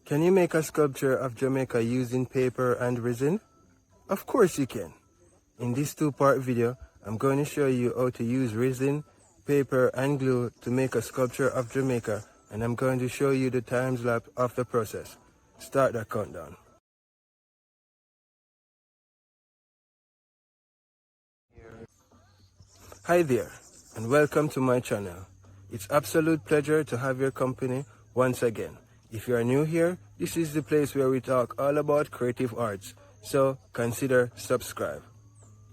Can you make a sculpture of Jamaica using paper and resin? Of course you can. In this two-part video, I'm going to show you how to use resin, paper and glue to make a sculpture of Jamaica, and I'm going to show you the time-lapse of the process. Start that countdown. Hi there, and welcome to my channel. It's absolute pleasure to have your company once again. If you are new here, this is the place where we talk all about creative arts, so consider subscribe.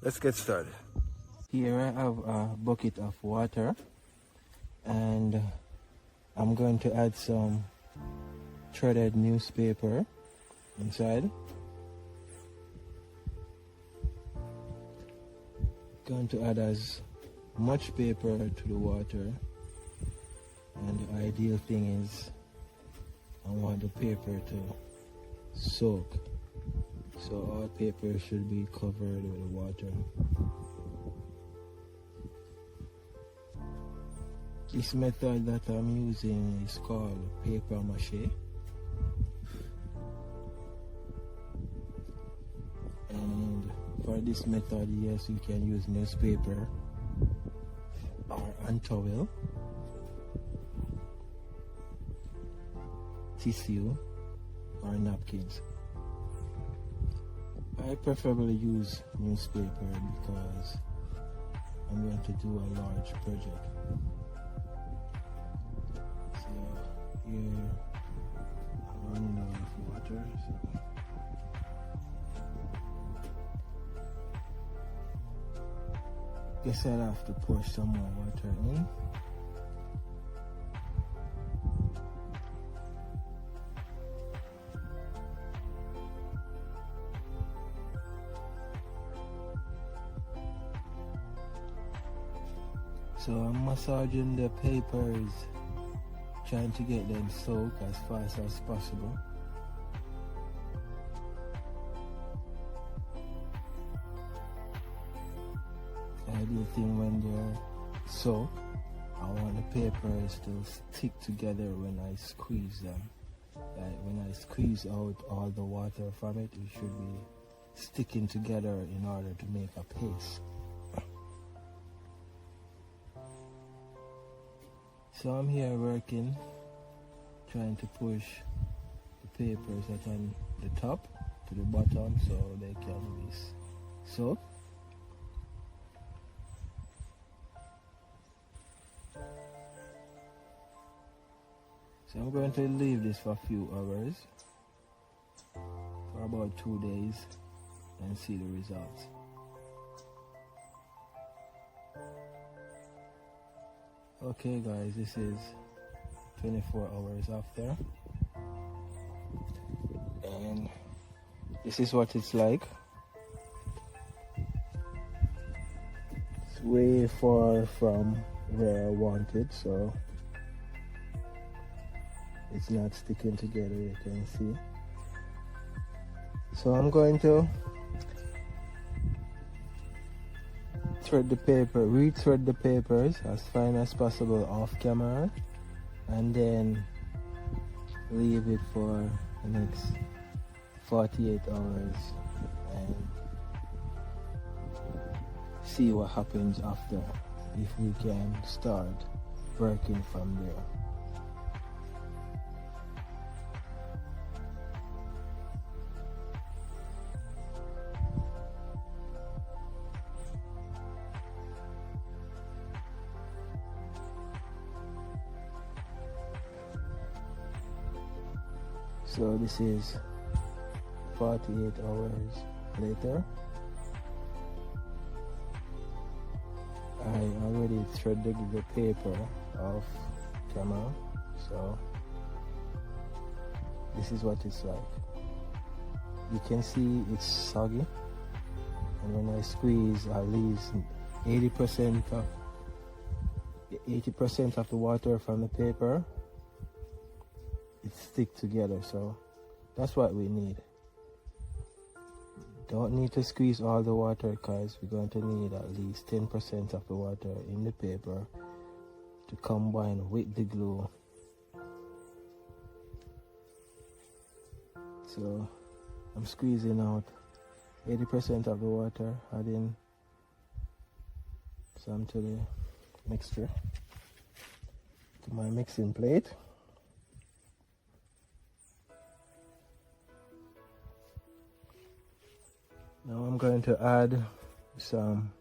Let's get started. Here I have a bucket of water, and I'm going to add some threaded newspaper inside. Going to add as much paper to the water, and the ideal thing is I want the paper to soak, so all paper should be covered with water. This method that I'm using is called paper mache, and for this method, yes, you can use newspaper or towel, tissue, or napkins. I preferably use newspaper because I'm going to do a large project. So here I'm running out of water. Guess I'll have to pour some more water in. So I'm massaging the papers, trying to get them soaked as fast as possible. The ideal thing when they're soaked, I want the papers to stick together when I squeeze them. Like when I squeeze out all the water from it, it should be sticking together in order to make a paste. So I'm here working, trying to push the papers that are on the top to the bottom so they can be soaked. So I'm going to leave this for a few hours, for about 2 days, and see the results. Okay guys, this is 24 hours after, and this is what it's like. It's way far from where I want it, so it's not sticking together, you can see. So I'm going to rethread the papers as fine as possible off camera, and then leave it for the next 48 hours and see what happens after, if we can start working from there. So this is 48 hours later. I already threaded the paper off camera, so this is what it's like. You can see it's soggy, and when I squeeze, I lose 80% of the water from the paper. It stick together, so that's what we need. Don't need to squeeze all the water because we're going to need at least 10% of the water in the paper to combine with the glue So I'm squeezing out 80% of the water, adding some to the mixture, to my mixing plate. Now I'm going to add some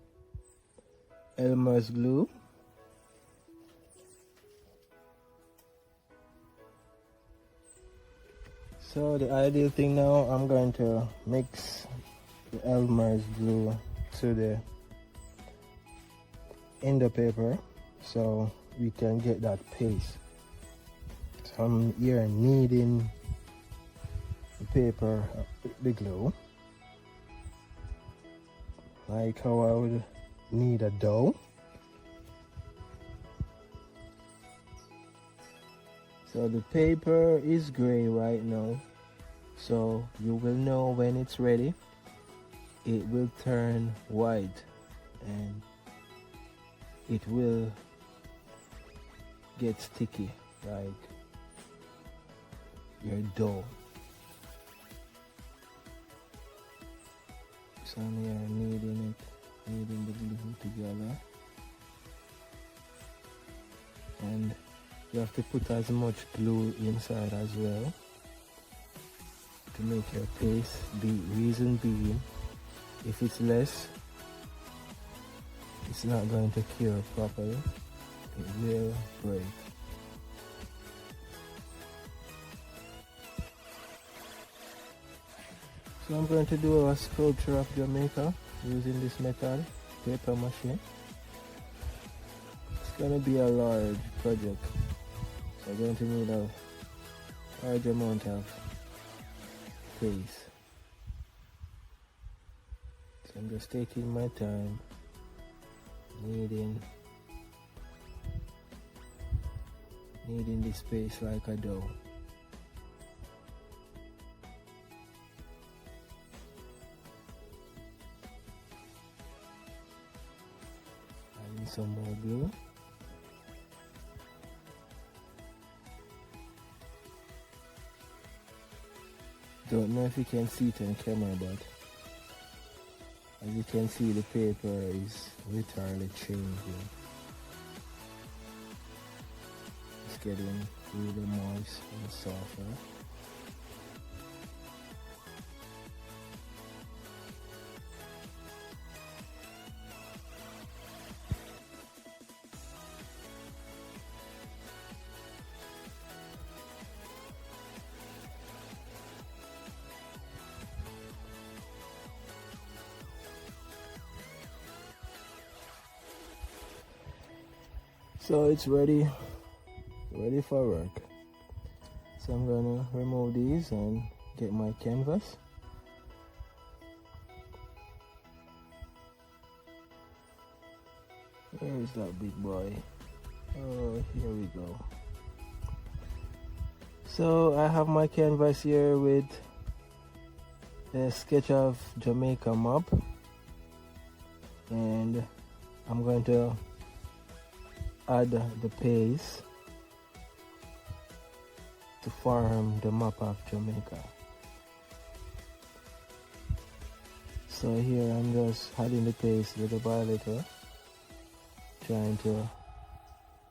Elmer's glue. So the ideal thing now, I'm going to mix the Elmer's glue to the endo paper so we can get that paste. So I'm here kneading the paper, the glue, like how I would knead a dough. So the paper is gray right now, so you will know when it's ready. It will turn white and it will get sticky like your dough. So I'm here kneading the glue together, and you have to put as much glue inside as well to make your paste. The reason being, if it's less, it's not going to cure properly. It will break. So I'm going to do a sculpture of Jamaica using this method, paper mache. It's going to be a large project, so I'm going to need a large amount of paste. So I'm just taking my time, kneading this paste like a dough. Adding some more glue. Don't know if you can see it on camera, but as you can see, the paper is literally changing. It's getting really moist and softer. So it's ready for work. So I'm gonna remove these and get my canvas. Where is that big boy? Oh, here we go. So I have my canvas here with a sketch of Jamaica map, and I'm going to add the paste to form the map of Jamaica. So here I'm just adding the paste little by little, trying to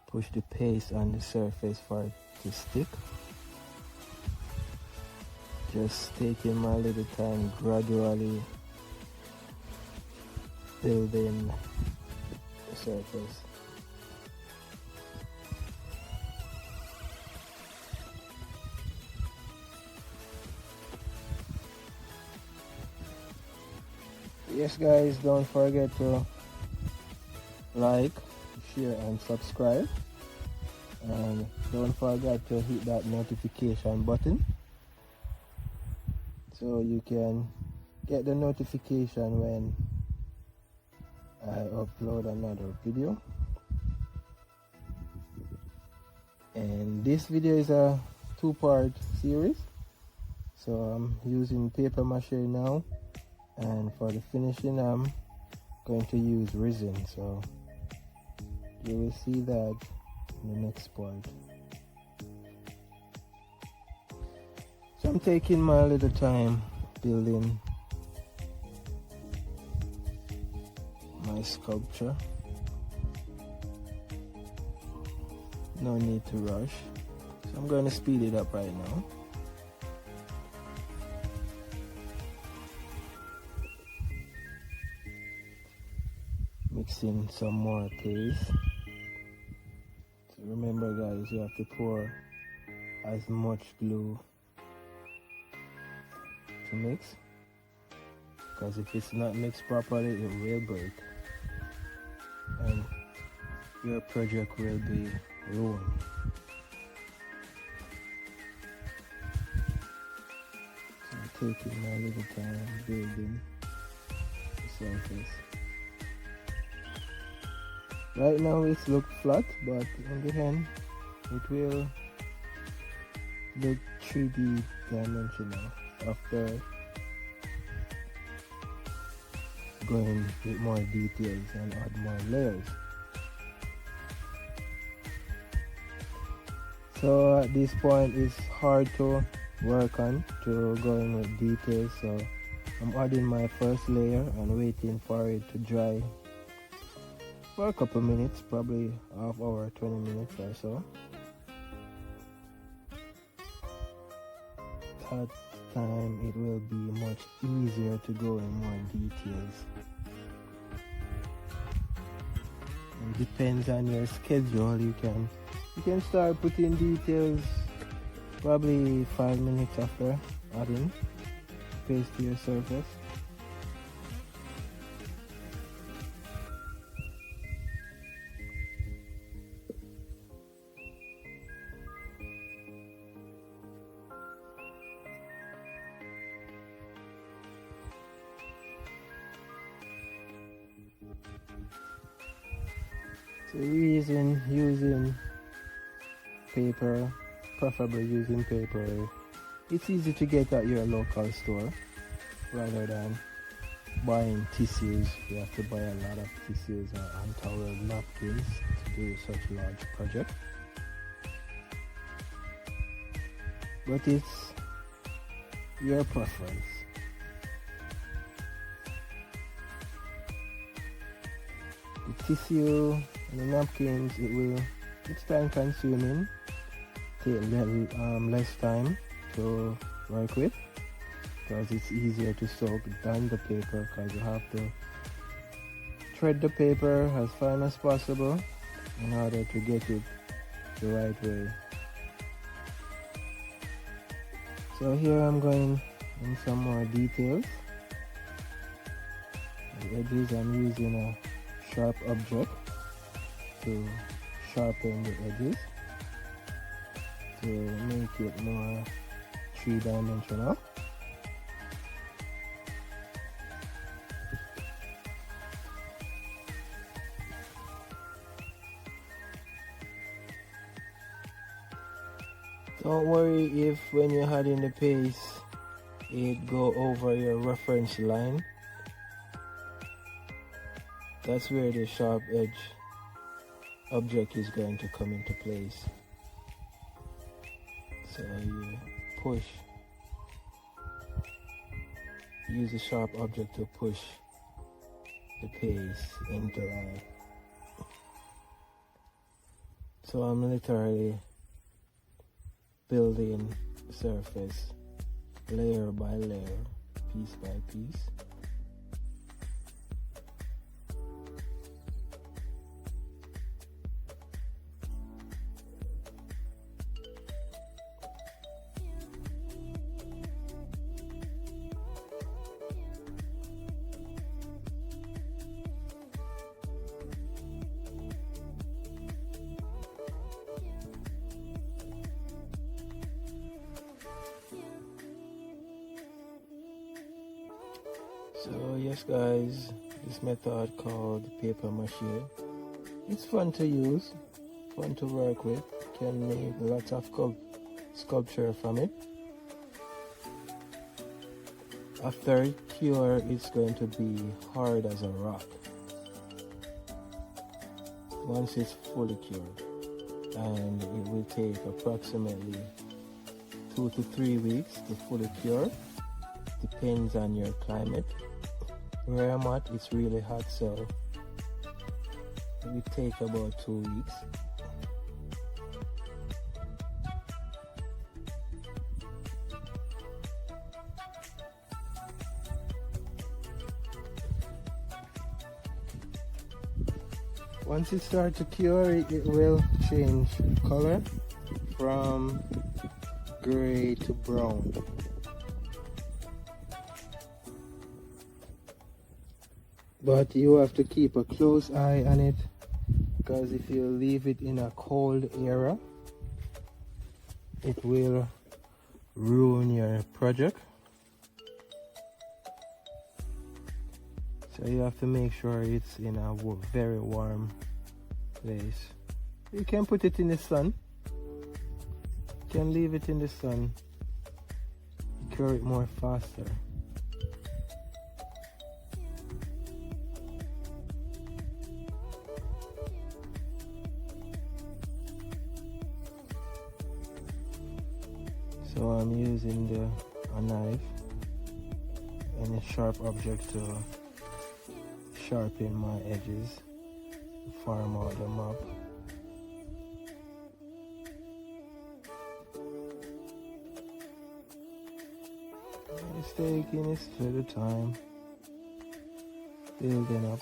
push the paste on the surface for it to stick. Just taking my little time, gradually building the surface. Yes guys, don't forget to like, share and subscribe, and don't forget to hit that notification button so you can get the notification when I upload another video. And this video is a two-part series, so I'm using paper mache now, and for the finishing I'm going to use resin, so you will see that in the next part. So I'm taking my little time building my sculpture. No need to rush. So I'm going to speed it up right now. Mixing some more paste. So remember guys, you have to pour as much glue to mix, because if it's not mixed properly it will break and your project will be ruined. So I'm taking my little time building the surface. Right now it looks flat, but in the end it will look 3D dimensional after going with more details and add more layers. So at this point it's hard to work on to go in with details, so I'm adding my first layer and waiting for it to dry for a couple minutes, probably half hour, 20 minutes or so. That time it will be much easier to go in more details. And depends on your schedule, you can start putting details probably 5 minutes after adding paste to your surface. So using paper, preferably using paper, it's easy to get at your local store rather than buying tissues. You have to buy a lot of tissues and towel napkins to do such large project. But it's your preference. The tissue and the napkins, it's time consuming, take less time to work with, because it's easier to soak than the paper, because you have to thread the paper as fine as possible in order to get it the right way. So here I'm going in some more details. The edges, I'm using a sharp object to sharpen the edges to make it more three-dimensional. Don't worry if when you're adding the paste it go over your reference line. That's where the sharp edge object is going to come into place. So you push, use the sharp object to push the paste into line. So I'm literally building the surface layer by layer, piece by piece. So yes guys, this method called paper mache, it's fun to use, fun to work with, can make lots of sculpture from it. After it cures, it's going to be hard as a rock once it's fully cured, and it will take approximately 2 to 3 weeks to fully cure. Depends on your climate. Where I'm at, it's really hot, so it will take about 2 weeks. Once it starts to cure, it will change color from gray to brown. But you have to keep a close eye on it, because if you leave it in a cold area, it will ruin your project. So you have to make sure it's in a very warm place. You can put it in the sun. You can leave it in the sun. Cure it more faster. So I'm using a knife and a sharp object to sharpen my edges, farm out them up. It's taking its little time, building up.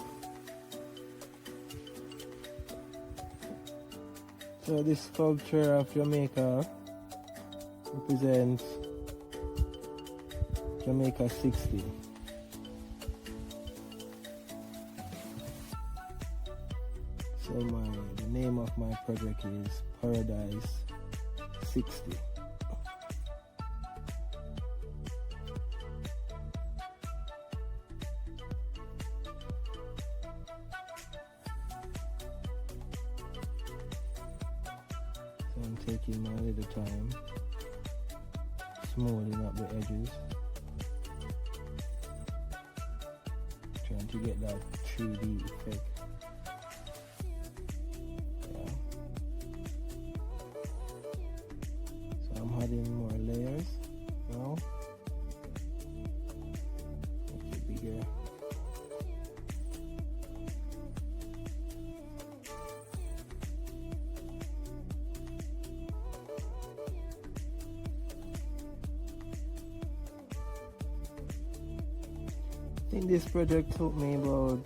So this sculpture of Jamaica represents Jamaica 60. So the name of my project is Paradise 60. So I'm taking my little time, smoothing up the edges, trying to get that 3D effect. Adding more layers now. Make it bigger. I think this project took me about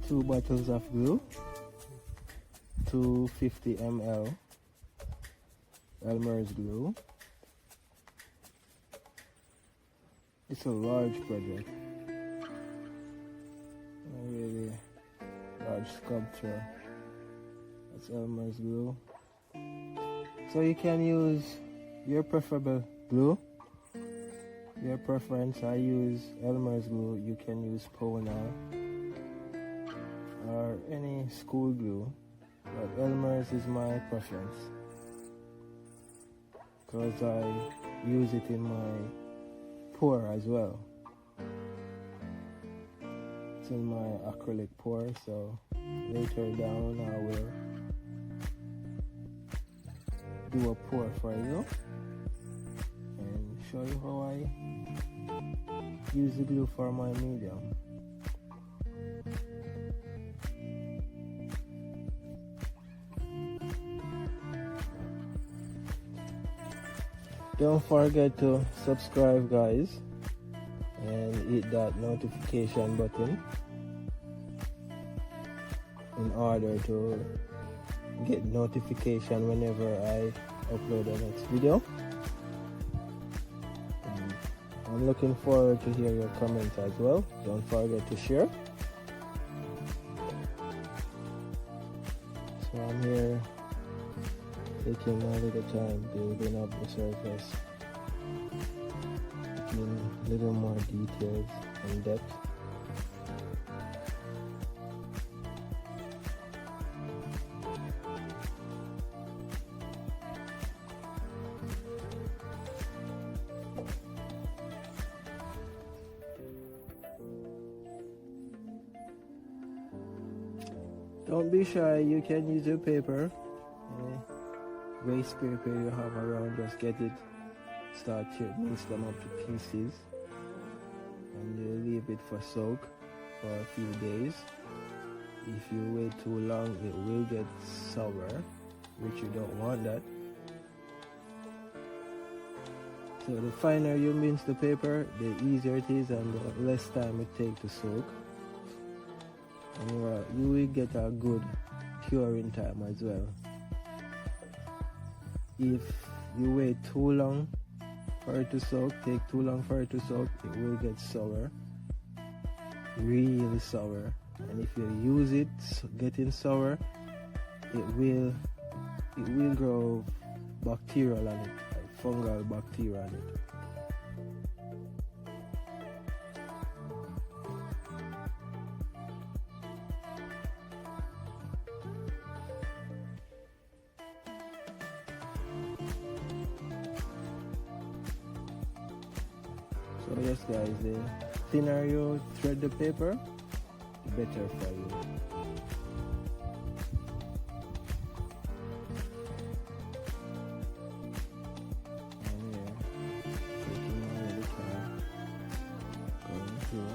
2 bottles of glue, 250 ml Elmer's glue. It's a large project, a really large sculpture. That's Elmer's glue. So you can use your preferable glue, your preference. I use Elmer's glue. You can use Pona or any school glue, but Elmer's is my preference, because I use it in my pour as well. It's in my acrylic pour, so later down I will do a pour for you and show you how I use the glue for my medium. Don't forget to subscribe, guys, and hit that notification button in order to get notification whenever I upload the next video. And I'm looking forward to hear your comments as well. Don't forget to share. So I'm here taking my little time building up the surface, making a little more details and depth. Don't be shy, you can use your paper. waste paper you have around, just get it, start to mince them up to pieces, and you leave it for soak for a few days. If you wait too long, it will get sour, which you don't want that. So the finer you mince the paper, the easier it is and the less time it takes to soak. And you will get a good curing time as well. If you wait too long for it to soak, take too long for it to soak, it will get sour, really sour. And if you use it getting sour, it will grow bacterial on it, like fungal bacteria on it. So yes guys, the thinner you thread the paper, the better for you. And yeah, taking all the time, going through.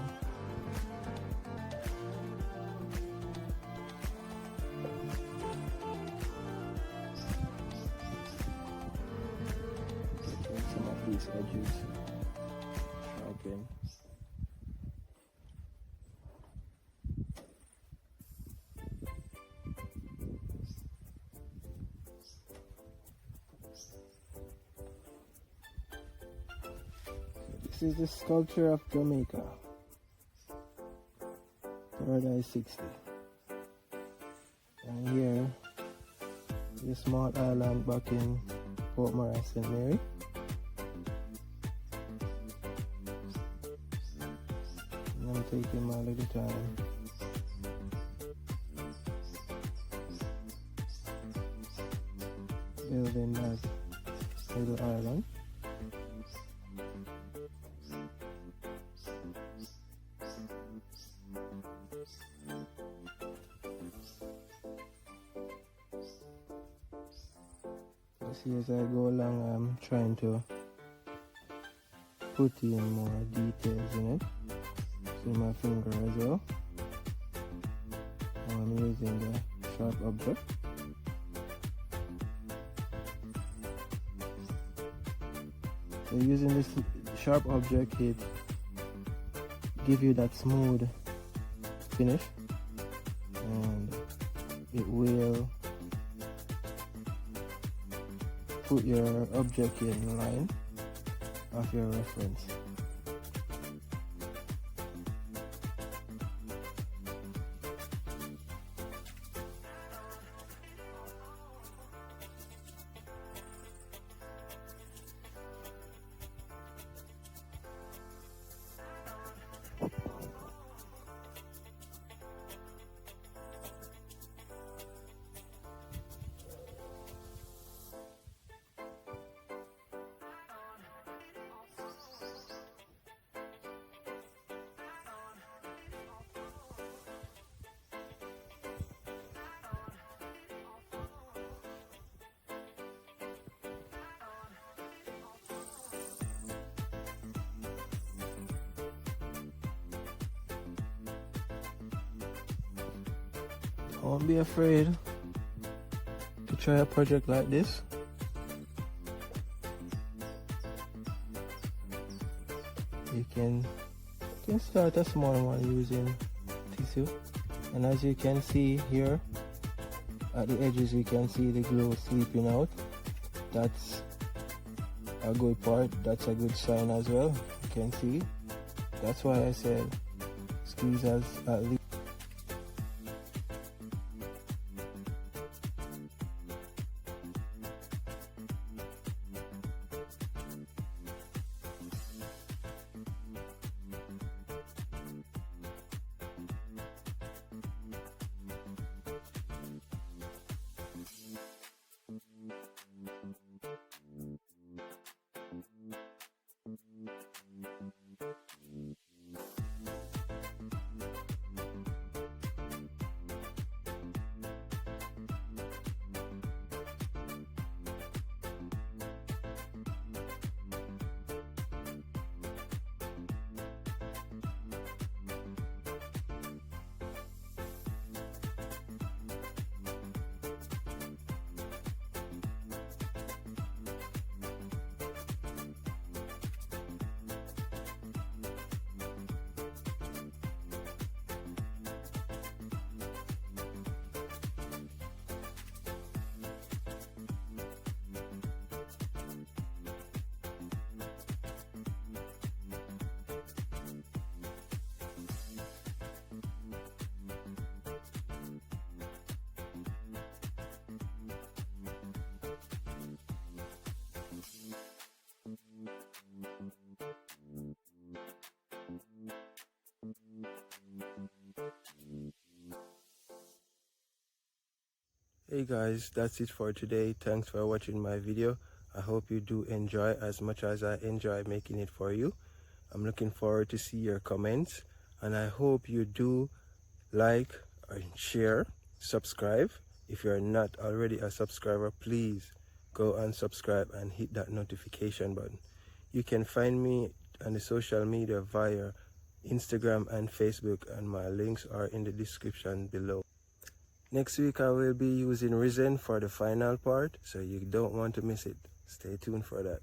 Getting some of these edges sharpen. This is the sculpture of Jamaica, Paradise 60. And here, the small island back in Port Mara, St. Mary. And I'm taking my little time. Building that little island. See, as I go along, I'm trying to put in more details in it. See my finger as well. Now I'm using the sharp object. So using this sharp object, it gives you that smooth finish, and it will put your object in line of your reference. Don't be afraid to try a project like this. You can start a small one using tissue, and as you can see here at the edges, you can see the glue seeping out. That's a good part, that's a good sign as well. You can see, that's why I said squeeze as at least. Hey guys, that's it for today. Thanks for watching my video. I hope you do enjoy as much as I enjoy making it for you. I'm looking forward to see your comments, and I hope you do like and share, subscribe. If you're not already a subscriber, please go and subscribe and hit that notification button. You can find me on the social media via Instagram and Facebook, and my links are in the description below. Next week I will be using resin for the final part, so you don't want to miss it. Stay tuned for that.